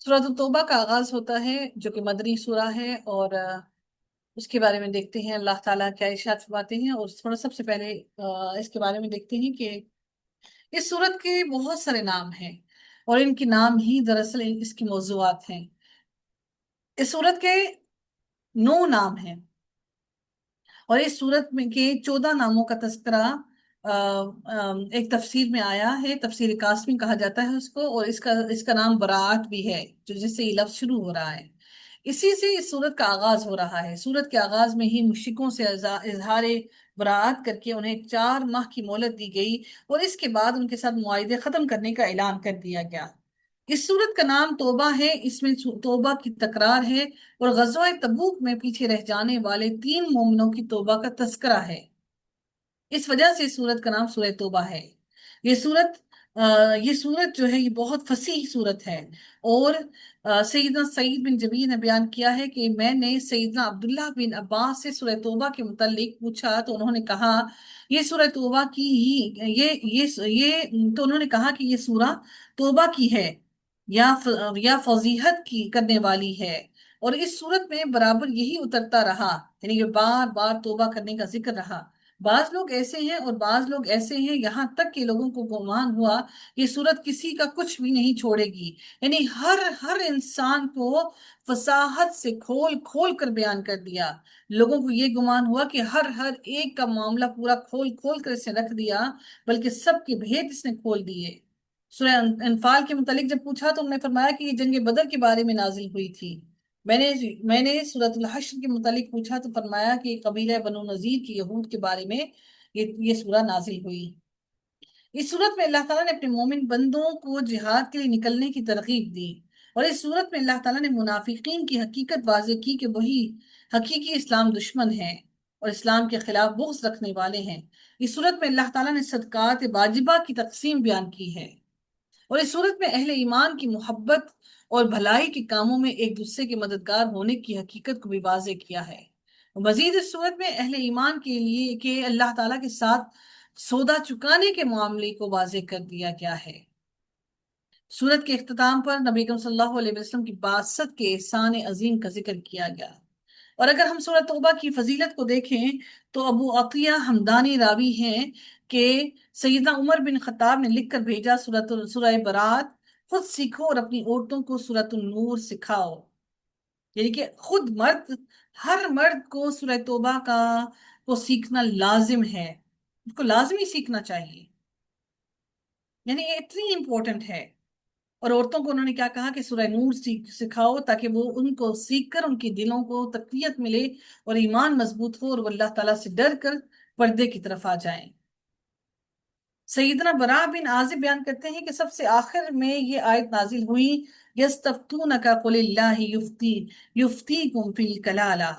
سورۃ التوبہ کا آغاز ہوتا ہے جو کہ مدنی سورہ ہے، اور اس کے بارے میں دیکھتے ہیں اللہ تعالیٰ کیا ارشاد فرماتے ہیں۔ اور تھوڑا سب سے پہلے اس کے بارے میں دیکھتے ہیں کہ اس سورت کے بہت سارے نام ہیں، اور ان کے نام ہی دراصل اس کی موضوعات ہیں۔ اس سورت کے 9 نام ہیں، اور اس سورت میں کے 14 ناموں کا تذکرہ ایک تفسیر میں آیا ہے، تفسیر قاسمی کہا جاتا ہے اس کو، اور اس کا نام براعت بھی ہے، جو جس سے یہ لفظ شروع ہو رہا ہے۔ اسی سے اس سورت کا آغاز ہو رہا ہے۔ سورت کے آغاز میں ہی مشرکوں سے اظہار براعت کر کے انہیں 4 ماہ کی مہلت دی گئی، اور اس کے بعد ان کے ساتھ معاہدے ختم کرنے کا اعلان کر دیا گیا۔ اس سورت کا نام توبہ ہے، اس میں توبہ کی تکرار ہے، اور غزوہ تبوک میں پیچھے رہ جانے والے 3 مومنوں کی توبہ کا تذکرہ ہے۔ اس وجہ سے سورت کا نام سورہ توبہ ہے۔ یہ سورت یہ سورت جو ہے یہ بہت فصیح سورت ہے، اور سیدنا سعید بن جبیر نے بیان کیا ہے کہ میں نے سیدنا عبداللہ بن عباس سے سورہ توبہ کے متعلق پوچھا، تو انہوں نے کہا یہ سورہ توبہ کی تو انہوں نے کہا کہ یہ سورہ توبہ کی ہے، یا فضیحت کی کرنے والی ہے۔ اور اس سورت میں برابر یہی اترتا رہا، یعنی کہ بار بار توبہ کرنے کا ذکر رہا۔ بعض لوگ ایسے ہیں اور بعض لوگ ایسے ہیں، یہاں تک کہ لوگوں کو گمان ہوا یہ سورت کسی کا کچھ بھی نہیں چھوڑے گی، یعنی ہر انسان کو فصاحت سے کھول کھول کر بیان کر دیا۔ لوگوں کو یہ گمان ہوا کہ ہر ایک کا معاملہ پورا کھول کھول کر اس نے رکھ دیا، بلکہ سب کے بھید اس نے کھول دیے۔ سورہ انفال کے متعلق جب پوچھا تو انہوں نے فرمایا کہ یہ جنگ بدر کے بارے میں نازل ہوئی تھی۔ میں نے سورۃ الحشر کے متعلق پوچھا تو فرمایا کہ قبیلہ بنو نذیر کی یہود کے بارے میں یہ سورہ نازل ہوئی۔ اس صورت میں اللہ تعالیٰ نے اپنے مومن بندوں کو جہاد کے لیے نکلنے کی ترغیب دی، اور اس صورت میں اللہ تعالیٰ نے منافقین کی حقیقت واضح کی کہ وہی حقیقی اسلام دشمن ہیں اور اسلام کے خلاف بغض رکھنے والے ہیں۔ اس صورت میں اللہ تعالیٰ نے صدقات واجبہ کی تقسیم بیان کی ہے، اور اس صورت میں اہل ایمان کی محبت اور بھلائی کے کاموں میں ایک دوسرے کے مددگار ہونے کی حقیقت کو بھی واضح کیا ہے۔ مزید اس صورت میں اہل ایمان کے لیے کہ اللہ تعالیٰ کے ساتھ سودا چکانے کے معاملے کو واضح کر دیا گیا ہے۔ سورت کے اختتام پر نبی اکرم صلی اللہ علیہ وسلم کی بعثت کے احسان عظیم کا ذکر کیا گیا۔ اور اگر ہم سورۃ توبہ کی فضیلت کو دیکھیں تو ابو عطیہ ہمدانی راوی ہیں کہ سیدنا عمر بن خطاب نے لکھ کر بھیجا، سورہ برات خود سیکھو اور اپنی عورتوں کو سورۃ النور سکھاؤ، یعنی کہ خود ہر مرد کو سورہ توبہ کو سیکھنا لازم ہے، اس کو لازمی سیکھنا چاہیے، یعنی یہ اتنی امپورٹنٹ ہے۔ اور عورتوں کو انہوں نے کیا کہا کہ سورہ نور سکھاؤ، تاکہ وہ ان کو سیکھ کر ان کے دلوں کو تقویت ملے اور ایمان مضبوط ہو، اور وہ اللہ تعالیٰ سے ڈر کر پردے کی طرف آ جائیں۔ سیدنا براء بن عازب بیان کرتے ہیں کہ سب سے آخر میں یہ آیت نازل ہوئی، یستفتونک قل اللہ یفتیکم فی الکلالہ،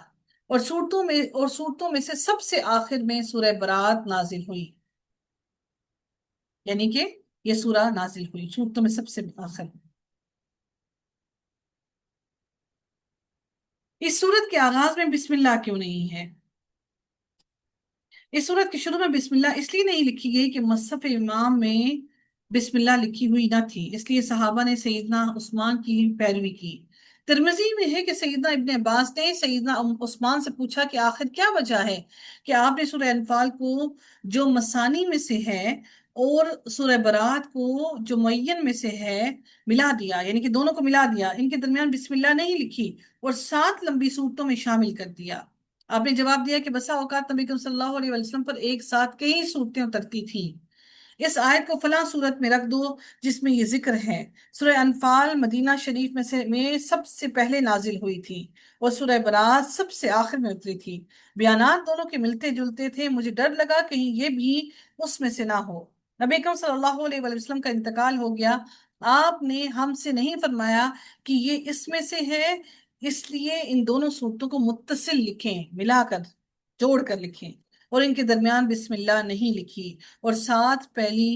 اور صورتوں میں سے سب سے آخر میں سورہ برات نازل ہوئی، یعنی کہ یہ سورہ نازل ہوئی صورتوں میں سب سے آخر۔ اس سورت کے آغاز میں بسم اللہ کیوں نہیں ہے؟ اس سورت کے شروع میں بسم اللہ اس لیے نہیں لکھی گئی کہ مصحف امام میں بسم اللہ لکھی ہوئی نہ تھی، اس لیے صحابہ نے سیدنا عثمان کی پیروی کی۔ ترمذی میں ہے کہ سیدنا ابن عباس نے سیدنا عثمان سے پوچھا کہ آخر کیا وجہ ہے کہ آپ نے سورہ انفال کو جو مسانی میں سے ہے اور سورہ برات کو جو معین میں سے ہے ملا دیا، یعنی کہ دونوں کو ملا دیا، ان کے درمیان بسم اللہ نہیں لکھی اور 7 لمبی صورتوں میں شامل کر دیا۔ آپ نے جواب دیا کہ بسا اوقات نبی صلی اللہ علیہ وسلم پر ایک ساتھ کئی صورتیں اترتی تھیں، اس آیت کو فلاں صورت میں رکھ دو جس میں یہ ذکر ہے۔ سورہ انفال مدینہ شریف میں سب سے پہلے نازل ہوئی تھی، اور سورہ برات سب سے آخر میں اتری تھی۔ بیانات دونوں کے ملتے جلتے تھے، مجھے ڈر لگا کہیں یہ بھی اس میں سے نہ ہو۔ نبی اکرم صلی اللہ علیہ وسلم کا انتقال ہو گیا، آپ نے ہم سے نہیں فرمایا کہ یہ اس میں سے ہے، اس لیے ان دونوں صورتوں کو متصل لکھیں، ملا کر جوڑ کر لکھیں، اور ان کے درمیان بسم اللہ نہیں لکھی، اور ساتھ پہلی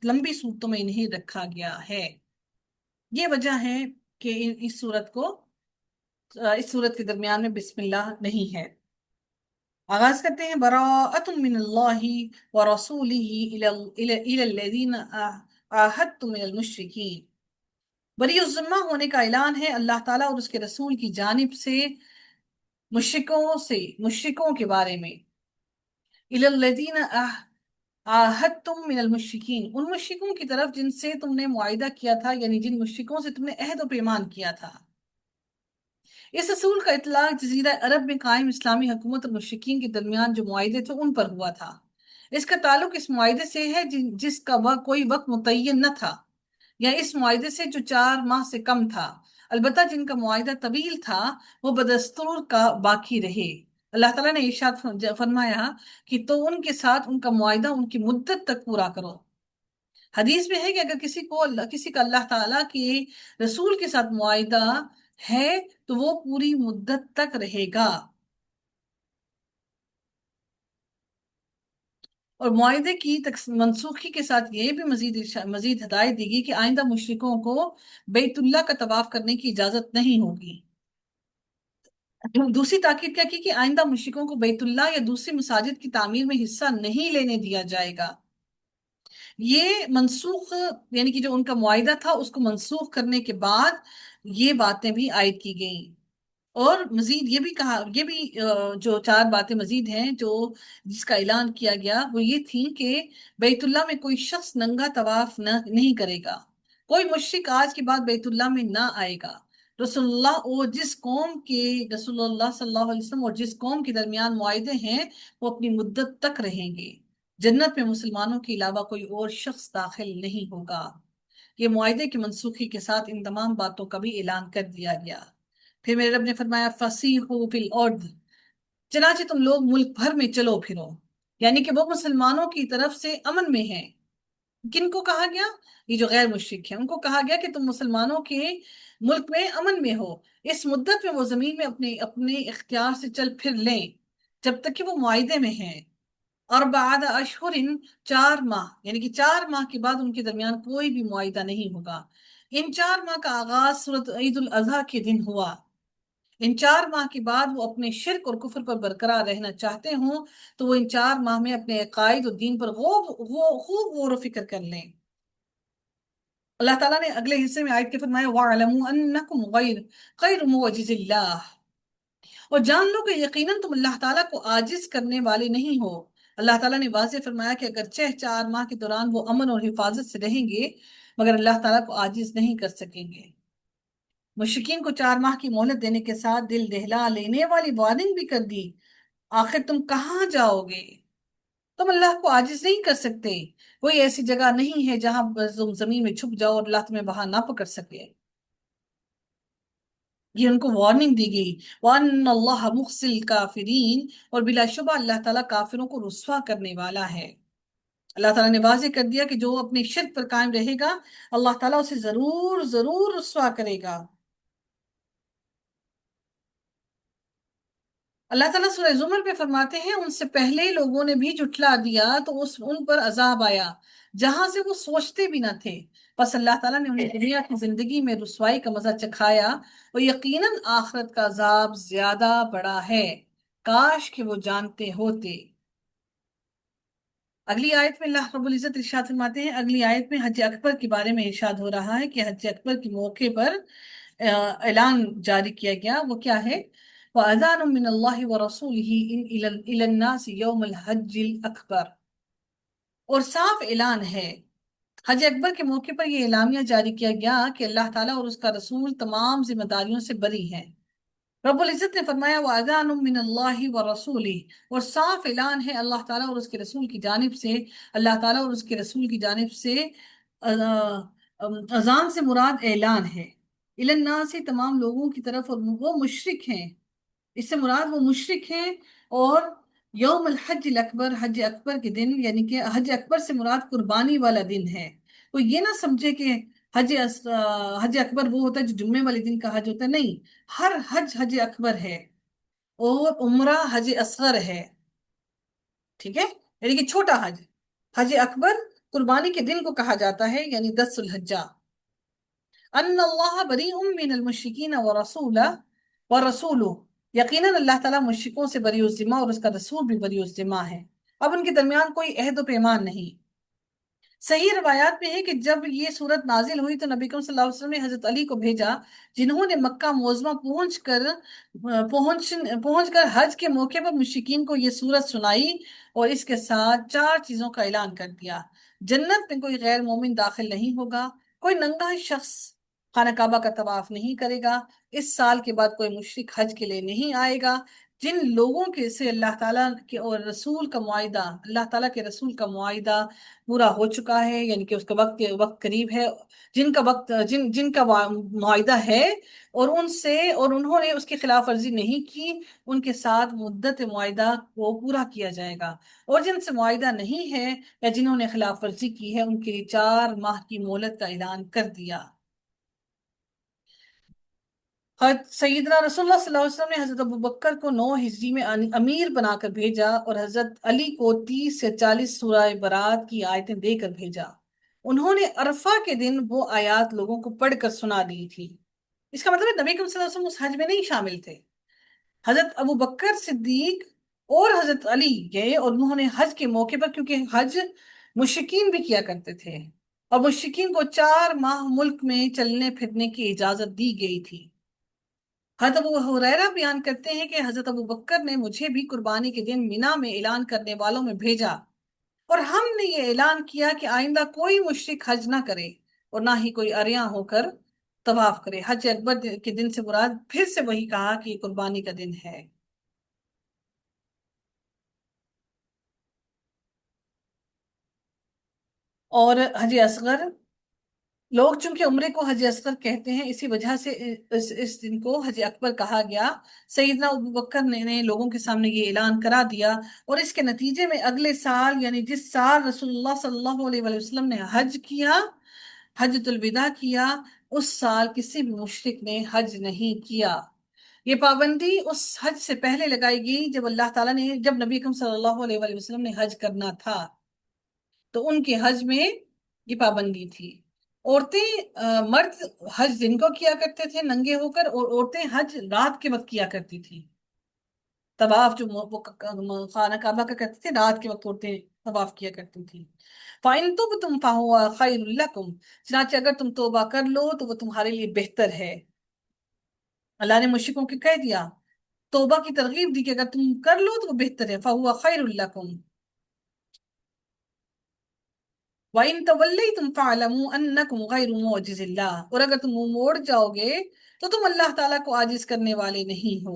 لمبی صورتوں میں انہیں رکھا گیا ہے۔ یہ وجہ ہے کہ اس صورت کے درمیان میں بسم اللہ نہیں ہے۔ آغاز کرتے ہیں، براءۃ من اللہ ورسولہ الی الذین عاہدتم من المشرکین۔ بری الذمہ ہونے کا اعلان ہے اللہ تعالیٰ اور اس کے رسول کی جانب سے مشرکوں کے بارے میں، الی الذین عاہدتم من المشرکین، ان مشرکوں کی طرف جن سے تم نے معاہدہ کیا تھا، یعنی جن مشرکوں سے تم نے عہد و پیمان کیا تھا۔ اس اصول کا اطلاق جزیرہ عرب میں قائم اسلامی حکومت اور مشرکین کے درمیان جو معاہدے تھے ان پر ہوا تھا۔ اس کا تعلق اس معاہدے سے ہے جس کا کوئی وقت متعین نہ تھا، یا اس معاہدے سے جو 4 ماہ سے کم تھا، البتہ جن کا معاہدہ طویل تھا وہ بدستور کا باقی رہے۔ اللہ تعالیٰ نے ارشاد فرمایا کہ تو ان کے ساتھ ان کا معاہدہ ان کی مدت تک پورا کرو۔ حدیث میں ہے کہ اگر کسی کا اللہ تعالیٰ کے رسول کے ساتھ معاہدہ ہے تو وہ پوری مدت تک رہے گا۔ اور معاہدے کی منسوخی کے ساتھ یہ بھی مزید ہدایت دی گئی کہ آئندہ مشرکوں کو بیت اللہ کا طواف کرنے کی اجازت نہیں ہوگی۔ دوسری تاکید کیا کی کہ آئندہ مشرکوں کو بیت اللہ یا دوسری مساجد کی تعمیر میں حصہ نہیں لینے دیا جائے گا۔ یہ منسوخ، یعنی کہ جو ان کا معاہدہ تھا اس کو منسوخ کرنے کے بعد یہ باتیں بھی عائد کی گئیں۔ اور مزید یہ بھی کہا، یہ بھی جو 4 باتیں مزید ہیں جو جس کا اعلان کیا گیا وہ یہ تھیں کہ بیت اللہ میں کوئی شخص ننگا طواف نہیں کرے گا، کوئی مشرک آج کے بعد بیت اللہ میں نہ آئے گا، رسول اللہ صلی اللہ علیہ وسلم اور جس قوم کے درمیان معاہدے ہیں وہ اپنی مدت تک رہیں گے، جنت میں مسلمانوں کے علاوہ کوئی اور شخص داخل نہیں ہوگا۔ یہ معاہدے کی منسوخی کے ساتھ ان تمام باتوں کا بھی اعلان کر دیا گیا۔ پھر میرے رب نے فرمایا فَسِیحُوا فِی الْأَرْضِ، چنانچہ تم لوگ ملک بھر میں چلو پھرو، یعنی کہ وہ مسلمانوں کی طرف سے امن میں ہیں۔ کن کو کہا گیا؟ یہ جو غیر مشرک ہیں ان کو کہا گیا کہ تم مسلمانوں کے ملک میں امن میں ہو، اس مدت میں وہ زمین میں اپنے اختیار سے چل پھر لیں جب تک کہ وہ معاہدے میں ہیں۔ اور بعد اشہر، 4 ماہ، یعنی کہ 4 ماہ کے بعد ان کے درمیان کوئی بھی معاہدہ نہیں ہوگا۔ ان 4 ماہ کا آغاز سورۃ عید الاضحیٰ کے دن ہوا۔ ان 4 ماہ کے بعد وہ اپنے شرک اور کفر پر برقرار رہنا چاہتے ہوں تو وہ ان 4 ماہ میں اپنے عقائد اور دین پر خوب غور و فکر کر لیں۔ اللہ تعالیٰ نے اگلے حصے میں آیت کے فرمایا وَاعْلَمُوا أَنَّكُمْ غَيْرُ مُعْجِزِ اللَّهِ، اور جان لو کہ یقیناً تم اللہ تعالیٰ کو عاجز کرنے والے نہیں ہو۔ اللہ تعالیٰ نے واضح فرمایا کہ اگرچہ 4 ماہ کے دوران وہ امن اور حفاظت سے رہیں گے مگر اللہ تعالیٰ کو عاجز نہیں کر سکیں گے۔ مشرکین کو 4 ماہ کی مہلت دینے کے ساتھ دل دہلا لینے والی وارننگ بھی کر دی، آخر تم کہاں جاؤ گے؟ تم اللہ کو عاجز نہیں کر سکتے، کوئی ایسی جگہ نہیں ہے جہاں تم زمین میں چھپ جاؤ اور اللہ تمہیں وہاں نہ پکڑ سکے۔ یہ ان کو وارننگ دی گئی۔ وَأَنَّ اللَّهَ مُخْزِي الْكَافِرِينَ، اور بلا شبہ اللہ تعالیٰ کافروں کو رسوا کرنے والا ہے۔ اللہ تعالیٰ نے واضح کر دیا کہ جو اپنے شرک پر قائم رہے گا اللہ تعالیٰ اسے ضرور ضرور رسوا کرے گا۔ اللہ تعالیٰ سورہ زمر پہ فرماتے ہیں ان سے پہلے لوگوں نے بھی جھٹلا دیا تو ان پر عذاب آیا جہاں سے وہ سوچتے بھی نہ تھے، بس اللہ تعالیٰ نے انہیں دنیا کی زندگی میں رسوائی کا مزہ چکھایا، اور یقیناً آخرت کا عذاب زیادہ بڑا ہے، کاش کہ وہ جانتے ہوتے۔ اگلی آیت میں اللہ رب العزت ارشاد فرماتے ہیں، اگلی آیت میں حج اکبر کے بارے میں ارشاد ہو رہا ہے کہ حج اکبر کے موقع پر اعلان جاری کیا گیا، وہ کیا ہے؟ وَأَذَانٌ مِّنَ اللَّهِ وَرَسُولِهِ إِلَى النَّاسِ يَوْمَ الْحَجِّ الْأَكْبَرِ، اور صاف اعلان ہے حج اکبر کے موقع پر یہ اعلامیہ جاری کیا گیا کہ اللہ تعالیٰ اور اس کا رسول تمام ذمہ داریوں سے بری ہیں۔ رب العزت نے فرمایا وَأَذَانٌ مِّنَ اللَّهِ وَرَسُولِهِ، اور صاف اعلان ہے اللہ تعالیٰ اور اس کے رسول کی جانب سے، اللہ تعالیٰ اور اس کے رسول کی جانب سے اذان سے مراد اعلان ہے، الی الناس، تمام لوگوں کی طرف، اور وہ مشرک ہیں، اس سے مراد وہ مشرک ہیں، اور یوم الحج الاکبر، حج اکبر کے دن، یعنی کہ حج اکبر سے مراد قربانی والا دن ہے۔ وہ یہ نہ سمجھے کہ حج اکبر وہ ہوتا ہے جو جمعے والے دن کا حج ہوتا ہے، نہیں، ہر حج حج اکبر ہے، اور عمرہ حج اصغر ہے، ٹھیک ہے، یعنی کہ چھوٹا حج۔ حج اکبر قربانی کے دن کو کہا جاتا ہے، یعنی 10 ذی الحجہ۔ ان اللہ بریء من المشرکین ورسولہ، یقیناً اللہ تعالیٰ مشرکوں سے بری الذمہ اور اس کا رسول بھی بری الذمہ ہے، اب ان کے درمیان کوئی عہد و پیمان نہیں۔ صحیح روایات میں ہے کہ جب یہ صورت نازل ہوئی تو نبی کریم صلی اللہ علیہ وسلم نے حضرت علی کو بھیجا، جنہوں نے مکہ معظمہ پہنچ کر حج کے موقع پر مشرکین کو یہ صورت سنائی، اور اس کے ساتھ چار چیزوں کا اعلان کر دیا: جنت میں کوئی غیر مومن داخل نہیں ہوگا، کوئی ننگا شخص خانہ کعبہ کا طواف نہیں کرے گا، اس سال کے بعد کوئی مشرک حج کے لیے نہیں آئے گا، جن لوگوں کے سے اللہ تعالیٰ کے اور رسول کا معاہدہ، اللہ تعالیٰ کے رسول کا معاہدہ پورا ہو چکا ہے، یعنی کہ اس کا وقت قریب ہے، جن کا معاہدہ ہے، اور ان سے اور انہوں نے اس کی خلاف ورزی نہیں کی، ان کے ساتھ مدت معاہدہ کو پورا کیا جائے گا، اور جن سے معاہدہ نہیں ہے یا جنہوں نے خلاف ورزی کی ہے ان کے لیے 4 ماہ کی مہلت کا اعلان کر دیا۔ سیدنا رسول اللہ صلی اللہ علیہ وسلم نے حضرت ابوبکر کو 9 ہجری میں امیر بنا کر بھیجا، اور حضرت علی کو 30 سے 40 سورہ برات کی آیتیں دے کر بھیجا۔ انہوں نے عرفہ کے دن وہ آیات لوگوں کو پڑھ کر سنا دی تھی۔ اس کا مطلب ہے نبی کریم صلی اللہ علیہ وسلم اس حج میں نہیں شامل تھے۔ حضرت ابوبکر صدیق اور حضرت علی گئے، اور انہوں نے حج کے موقع پر، کیونکہ حج مشرکین بھی کیا کرتے تھے، اور مشرکین کو 4 ماہ ملک میں چلنے پھرنے کی اجازت دی گئی تھی۔ حضرت ابو ہریرہ بیان کرتے ہیں کہ حضرت ابو بکر نے مجھے بھی قربانی کے دن مینا میں اعلان کرنے والوں میں بھیجا، اور ہم نے یہ اعلان کیا کہ آئندہ کوئی مشرک حج نہ کرے اور نہ ہی کوئی عریاں ہو کر طواف کرے۔ حج اکبر کے دن سے مراد پھر سے وہی کہا کہ یہ قربانی کا دن ہے۔ اور حج اصغر، لوگ چونکہ عمرے کو حج اصغر کہتے ہیں، اسی وجہ سے اس دن کو حج اکبر کہا گیا۔ سیدنا ابوبکر نے لوگوں کے سامنے یہ اعلان کرا دیا، اور اس کے نتیجے میں اگلے سال، یعنی جس سال رسول اللہ صلی اللہ علیہ وآلہ وسلم نے حج کیا، حجۃ الوداع کیا، اس سال کسی بھی مشرک نے حج نہیں کیا۔ یہ پابندی اس حج سے پہلے لگائی گئی جب اللہ تعالیٰ نے، جب نبی اکرم صلی اللہ علیہ وآلہ وسلم نے حج کرنا تھا، تو ان کے حج میں یہ پابندی تھی۔ عورتیں مرد حج دن کو کیا کرتے تھے ننگے ہو کر، اور عورتیں حج رات کے وقت کیا کرتی تھی۔ طواف جو وہ خانہ کعبہ کا کرتے تھے، رات کے وقت عورتیں طواف کیا کرتی تھی۔ فَإِن تُبْتُمْ فَهُوَ خَيْرٌ لَكُمْ، چنانچہ اگر تم توبہ کر لو تو وہ تمہارے لیے بہتر ہے۔ اللہ نے مشرکوں کو کہہ دیا، توبہ کی ترغیب دی کہ اگر تم کر لو تو وہ بہتر ہے، فَهُوَ خَيْرٌ لَكُمْ وَإِن تَوَلَّيْتُمْ فَاعْلَمُوا أَنَّكُمْ غَيْرُ مُعْجِزِ اللَّهِ، اور اگر تم منہ موڑ جاؤ گے تو تم اللہ تعالیٰ کو عاجز کرنے والے نہیں ہو،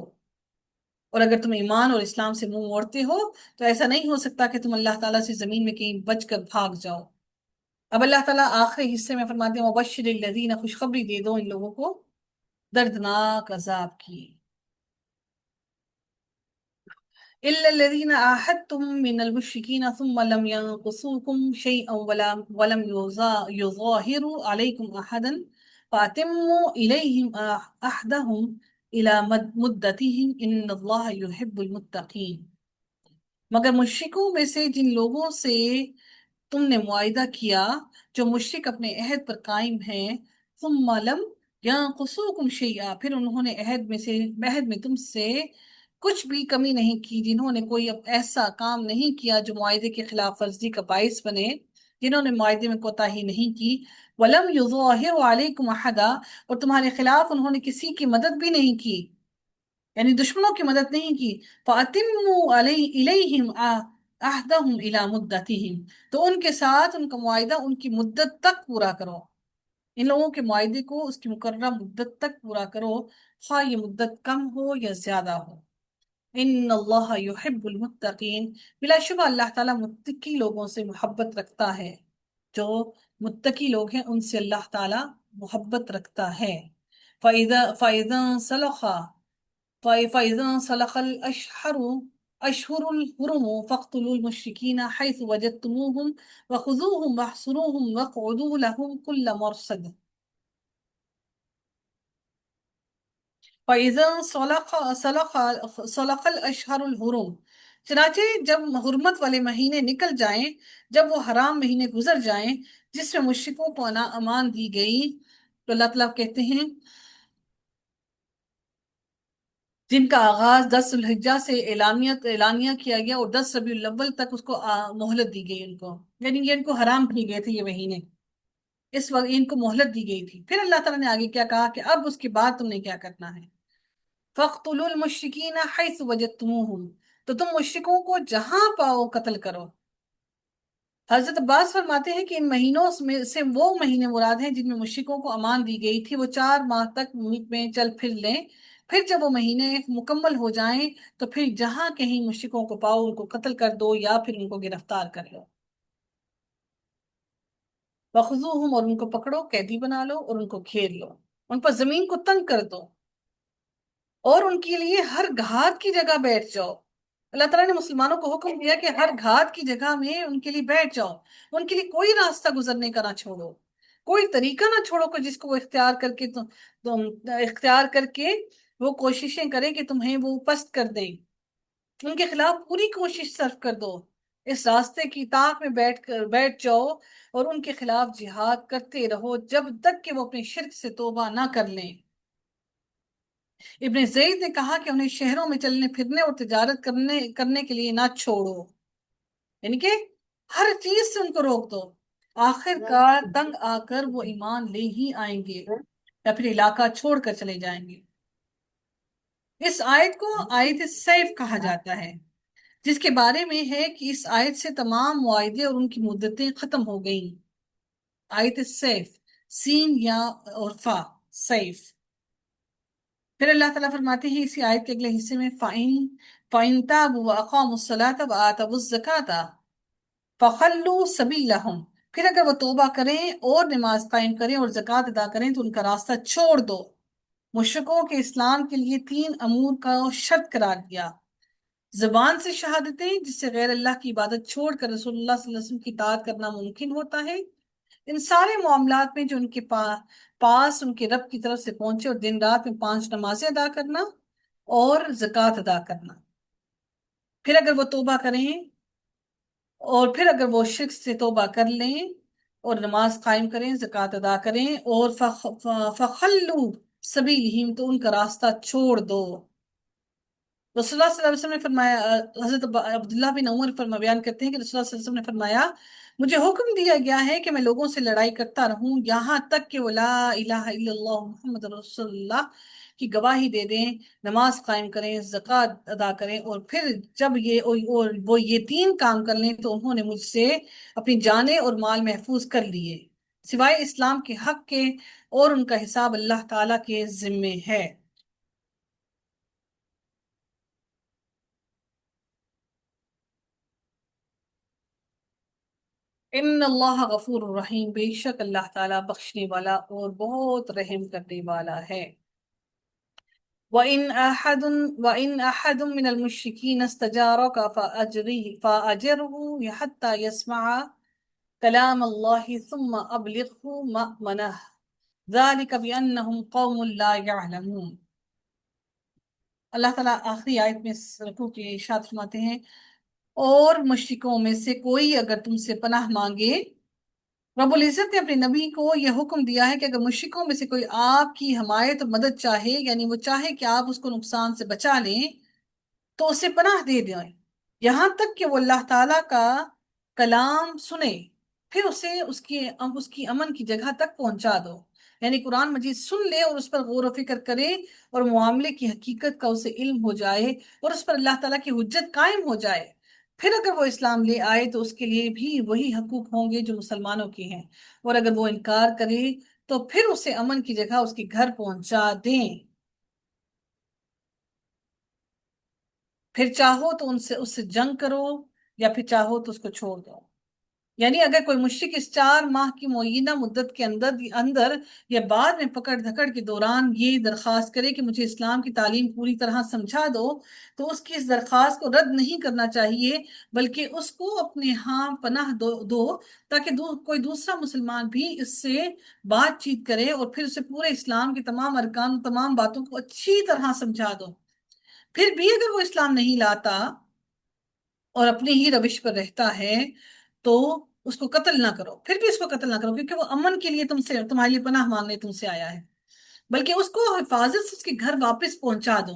اور اگر تم ایمان اور اسلام سے منہ موڑتے ہو تو ایسا نہیں ہو سکتا کہ تم اللہ تعالیٰ سے زمین میں کہیں بچ کر بھاگ جاؤ۔ اب اللہ تعالیٰ آخری حصے میں فرماتے ہیں وَبَشِّرِ الَّذِينَ، خوشخبری دے دو ان لوگوں کو دردناک عذاب کی۔ إِلَّا الَّذِينَ عَاهَدتُّم مِّنَ الْمُشْرِكِينَ ثُمَّ لَمْ يَنقُصُوكُمْ شَيْئًا وَلَمْ يُظَاهِرُوا عَلَيْكُمْ أَحَدًا فَأَتِمُّوا إِلَيْهِمْ عَهْدَهُمْ إِلَى مُدَّتِهِمْ إِنَّ اللَّهَ يُحِبُّ الْمُتَّقِينَ۔ مگر مشرکوں میں سے جن لوگوں سے تم نے معاہدہ کیا، جو مشرک اپنے عہد پر قائم ہیں، ثم لم ينقصوكم شیئا، پھر انہوں نے عہد میں تم سے کچھ بھی کمی نہیں کی، جنہوں نے کوئی ایسا کام نہیں کیا جو معاہدے کی خلاف ورزی کا باعث بنے، جنہوں نے معاہدے میں کوتاہی نہیں کی، ولم يظاہروا علیکم احدا، اور تمہارے خلاف انہوں نے کسی کی مدد بھی نہیں کی، یعنی دشمنوں کی مدد نہیں کی، فَأَتِمُّوا إِلَيْهِمْ عَهْدَهُمْ إِلَى مُدَّتِهِمْ، تو ان کے ساتھ ان کا معاہدہ ان کی مدت تک پورا کرو، ان لوگوں کے معاہدے کو اس کی مقررہ مدت تک پورا کرو، خواہ یہ مدت کم ہو یا زیادہ ہو۔ ان اللہ یحب المتقین، بلا شبہ اللہ تعالیٰ متقی لوگوں سے محبت رکھتا ہے، جو متقی لوگ ہیں ان سے اللہ تعالیٰ محبت رکھتا ہے۔ فَإِذَا سَلَخَ فَإِذَا سَلَخَ الْأَشْهُرُ الْحُرُمُ فَاقْتُلُوا الْمُشْرِكِينَ حَيْثُ وَجَدتُّمُوهُمْ وَخُذُوهُمْ وَاحْصُرُوهُمْ وَاقْعُدُوا لَهُمْ كُلَّ مَرْصَدٍ۔ فَإِذَا صَلَخَ الْأَشْهُرُ الْحُرُمُ، چنانچہ جب حرمت والے مہینے نکل جائیں، جب وہ حرام مہینے گزر جائیں جس میں مشرکوں کو امان دی گئی، تو اللہ تعالیٰ کہتے ہیں جن کا آغاز 10 ذوالحجہ سے اعلانیہ کیا گیا، اور 10 ربیع الاول تک اس کو مہلت دی گئی ان کو، یعنی یہ ان کو حرام کیے گئے تھے یہ مہینے، اس وقت ان کو مہلت دی گئی تھی۔ پھر اللہ تعالیٰ نے آگے کیا کہا کہ اب اس کے بعد تم نے کیا کرنا ہے، فَاقْتُلُوا الْمُشْرِكِينَ حَيْثُ وَجَدتُّمُوهُمْ، تو تم مشرکوں کو جہاں پاؤ قتل کرو۔ حضرت عباس فرماتے ہیں کہ ان مہینوں میں سے وہ مہینے مراد ہیں جن میں مشرکوں کو امان دی گئی تھی وہ 4 ماہ تک ملک میں چل پھر لیں، پھر جب وہ مہینے مکمل ہو جائیں تو پھر جہاں کہیں مشرکوں کو پاؤ ان کو قتل کر دو یا پھر ان کو گرفتار کر لو۔ وَخُذُوهُمْ، اور ان کو پکڑو، قیدی بنا لو اور ان کو گھیر لو، ان پر زمین کو تنگ کر دو، اور ان کے لیے ہر گھات کی جگہ بیٹھ جاؤ۔ اللہ تعالیٰ نے مسلمانوں کو حکم دیا کہ ہر گھات کی جگہ میں ان کے لیے بیٹھ جاؤ، ان کے لیے کوئی راستہ گزرنے کا نہ چھوڑو، کوئی طریقہ نہ چھوڑو کہ جس کو وہ اختیار کر کے وہ کوششیں کریں کہ تمہیں وہ پست کر دیں، ان کے خلاف پوری کوشش صرف کر دو، اس راستے کی طاق میں بیٹھ جاؤ اور ان کے خلاف جہاد کرتے رہو جب تک کہ وہ اپنے شرک سے توبہ نہ کر لیں۔ ابن زید نے کہا کہ انہیں شہروں میں چلنے پھرنے اور تجارت کرنے کے لیے نہ چھوڑو، یعنی کہ ہر چیز سے ان کو روک دو، آخر کار تنگ آ کر وہ ایمان لے ہی آئیں گے یا پھر علاقہ چھوڑ کر چلے جائیں گے۔ اس آیت کو آیت سیف کہا جاتا ہے، جس کے بارے میں ہے کہ اس آیت سے تمام معاہدے اور ان کی مدتیں ختم ہو گئیں۔ آیت سیف، سین یا اور فا، سیف۔ پھر اللہ تعالیٰ فرماتے ہیں اسی آیت کے اگلے حصے میں فَإِن تَابُوا وَأَقَامُوا الصَّلَاةَ وَآتَوُا الزَّكَاةَ فَخَلُّوا سَبِيلَهُمْ، پھر اگر وہ توبہ کریں اور نماز قائم کریں اور زکوٰۃ ادا کریں تو ان کا راستہ چھوڑ دو۔ مشرکوں کے اسلام کے لیے 3 امور کا شرط قرار دیا: زبان سے شہادتیں جس سے غیر اللہ کی عبادت چھوڑ کر رسول اللہ صلی اللہ علیہ وسلم کی اطاعت کرنا ممکن ہوتا ہے، ان سارے معاملات میں جو ان کے پاس ان کے رب کی طرف سے پہنچے، اور دن رات میں 5 نمازیں ادا کرنا اور زکوٰۃ ادا کرنا۔ پھر اگر وہ توبہ کریں اور پھر اگر وہ شرک سے توبہ کر لیں اور نماز قائم کریں، زکوٰۃ ادا کریں اور فخلو سبیلہم، تو ان کا راستہ چھوڑ دو۔ رسول اللہ صلی اللہ علیہ وسلم نے فرمایا، حضرت عبداللہ بن عمر بیان کرتے ہیں کہ رسول اللہ صلی اللہ علیہ وسلم نے فرمایا، مجھے حکم دیا گیا ہے کہ میں لوگوں سے لڑائی کرتا رہوں یہاں تک کہ وہ لا الہ الا اللہ محمد رسول اللہ کی گواہی دے دیں، نماز قائم کریں، زکوٰۃ ادا کریں، اور پھر جب وہ یہ 3 کام کر لیں تو انہوں نے مجھ سے اپنی جانیں اور مال محفوظ کر لیے سوائے اسلام کے حق کے، اور ان کا حساب اللہ تعالیٰ کے ذمے ہے۔ ان اللہ غفور الرحیم، بے شک اللہ تعالیٰ بخشنے والا اور بہت رحم کرنے والا ہے۔ وَإِنْ أَحَدٌ مِّنَ الْمُشْرِكِينَ اسْتَجَارَكَ فَأَجِرْهُ حَتَّى يَسْمَعَ كَلَامَ اللَّهِ ثُمَّ أَبْلِغْهُ مَأْمَنَهُ ذَلِكَ بِأَنَّهُمْ قَوْمٌ لَا يَعْلَمُونَ۔ اللہ تعالیٰ آخری آیت میں اس رکوع کی ارشاد فرماتے ہیں، اور مشرکوں میں سے کوئی اگر تم سے پناہ مانگے، رب العزت نے اپنے نبی کو یہ حکم دیا ہے کہ اگر مشرکوں میں سے کوئی آپ کی حمایت اور مدد چاہے، یعنی وہ چاہے کہ آپ اس کو نقصان سے بچا لیں، تو اسے پناہ دے دیں یہاں تک کہ وہ اللہ تعالیٰ کا کلام سنے، پھر اسے اس کی امن کی جگہ تک پہنچا دو، یعنی قرآن مجید سن لے اور اس پر غور و فکر کرے اور معاملے کی حقیقت کا اسے علم ہو جائے اور اس پر اللہ تعالیٰ کی حجت قائم ہو جائے، پھر اگر وہ اسلام لے آئے تو اس کے لیے بھی وہی حقوق ہوں گے جو مسلمانوں کے ہیں، اور اگر وہ انکار کرے تو پھر اسے امن کی جگہ اس کے گھر پہنچا دیں، پھر چاہو تو اس سے جنگ کرو یا پھر چاہو تو اس کو چھوڑ دو۔ یعنی اگر کوئی مشرک اس 4 ماہ کی معینہ مدت کے اندر یا بعد میں پکڑ دھکڑ کے دوران یہ درخواست کرے کہ مجھے اسلام کی تعلیم پوری طرح سمجھا دو، تو اس کی اس درخواست کو رد نہیں کرنا چاہیے، بلکہ اس کو اپنے ہاں پناہ دو تاکہ کوئی دوسرا مسلمان بھی اس سے بات چیت کرے اور پھر اسے پورے اسلام کے تمام ارکان، تمام باتوں کو اچھی طرح سمجھا دو۔ پھر بھی اگر وہ اسلام نہیں لاتا اور اپنی ہی روش پر رہتا ہے تو اس کو قتل نہ کرو، پھر بھی اس کو قتل نہ کرو، کیونکہ وہ امن کے لیے تمہارے لیے پناہ مانگنے تم سے آیا ہے، بلکہ اس کو حفاظت سے اس کے گھر واپس پہنچا دو۔